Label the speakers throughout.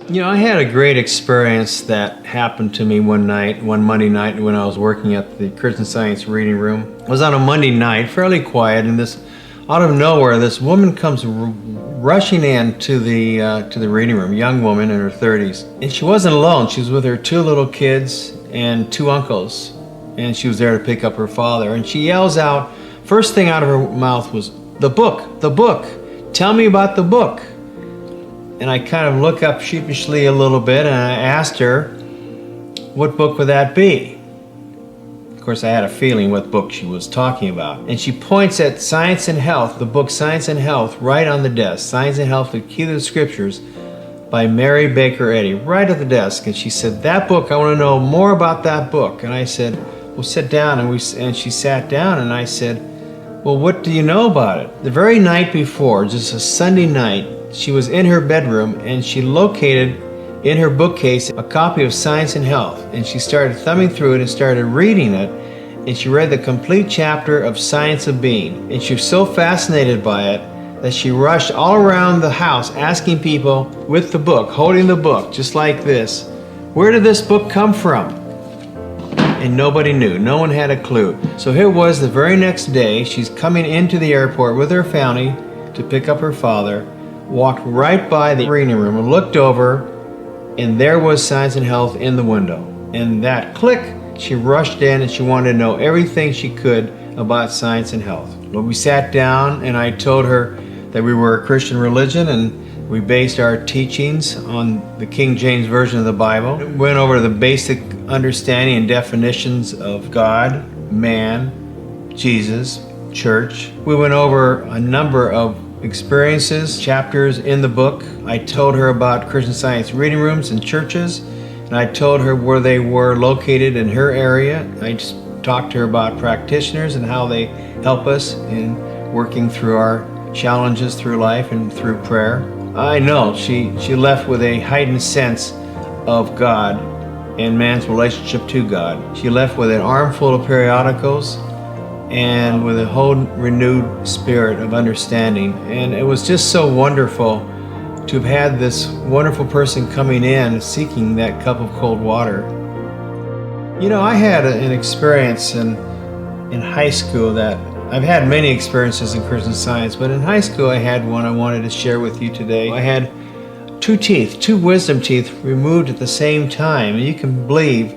Speaker 1: You know, I had a great experience that happened to me one Monday night when I was working at the Christian Science reading room. It was on a Monday night, fairly quiet, and out of nowhere, this woman comes rushing in to the reading room, a young woman in her 30s. And she wasn't alone. She was with her two little kids and two uncles, and she was there to pick up her father. And she yells out, first thing out of her mouth was, the book, tell me about the book. And I kind of look up sheepishly a little bit, and I asked her, what book would that be? Of course, I had a feeling what book she was talking about. And she points at Science and Health, the book Science and Health, right on the desk. Science and Health, the Key to the Scriptures, by Mary Baker Eddy, right at the desk. And she said, that book, I want to know more about that book. And I said, well, sit down. And she sat down, and I said, well, what do you know about it? The very night before, just a Sunday night, she was in her bedroom, and she located in her bookcase a copy of Science and Health, and she started thumbing through it and started reading it, and she read the complete chapter of Science of Being, and she was so fascinated by it that she rushed all around the house asking people with the book, holding the book just like this, where did this book come from? And nobody knew. No one had a clue. So here it was the very next day. She's coming into the airport with her family to pick up her father, walked right by the reading room and looked over, and there was Science and Health in the window. And that click, she rushed in and she wanted to know everything she could about Science and Health. But we sat down and I told her that we were a Christian religion and we based our teachings on the King James Version of the Bible. We went over the basic understanding and definitions of God, man, Jesus, church. We went over a number of experiences, chapters in the book. I told her about Christian Science reading rooms and churches, and I told her where they were located in her area. I just talked to her about practitioners and how they help us in working through our challenges through life and through prayer. I know she left with a heightened sense of God and man's relationship to God. She left with an armful of periodicals and with a whole renewed spirit of understanding. And it was just so wonderful to have had this wonderful person coming in seeking that cup of cold water. You know, I had an experience in high school that I've had many experiences in Christian Science, but in high school I had one I wanted to share with you today. I had two wisdom teeth removed at the same time, and you can believe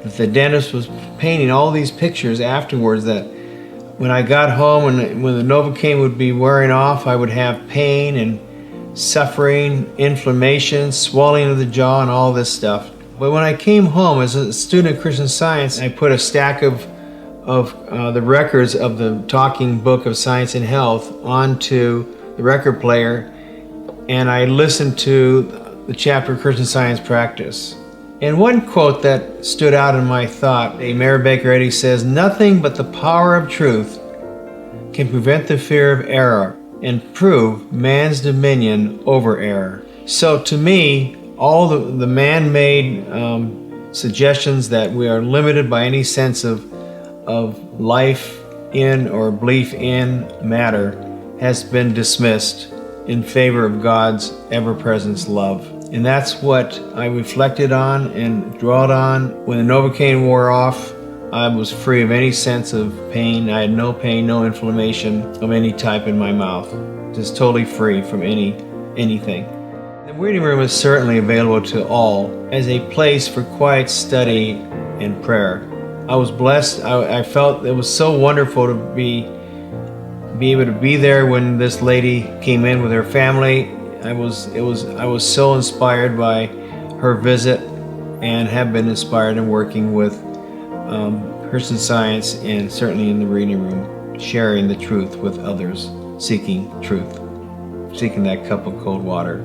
Speaker 1: that the dentist was painting all these pictures afterwards that when I got home and when the Novocaine would be wearing off, I would have pain and suffering, inflammation, swelling of the jaw, and all this stuff. But when I came home as a student of Christian Science, I put a stack of the records of the talking book of Science and Health onto the record player, and I listened to the chapter of Christian Science Practice. And one quote that stood out in my thought, Mary Baker Eddy says, nothing but the power of truth can prevent the fear of error and prove man's dominion over error. So to me, all the man-made suggestions that we are limited by any sense of life in or belief in matter has been dismissed in favor of God's ever-present love. And that's what I reflected on and dwelt on. When the Novocaine wore off, I was free of any sense of pain. I had no pain, no inflammation of any type in my mouth. Just totally free from anything. The reading room is certainly available to all as a place for quiet study and prayer. I was blessed. I felt it was so wonderful to be able to be there when this lady came in with her family. I was so inspired by her visit and have been inspired in working with Christian Science and certainly in the reading room, sharing the truth with others, seeking truth, seeking that cup of cold water.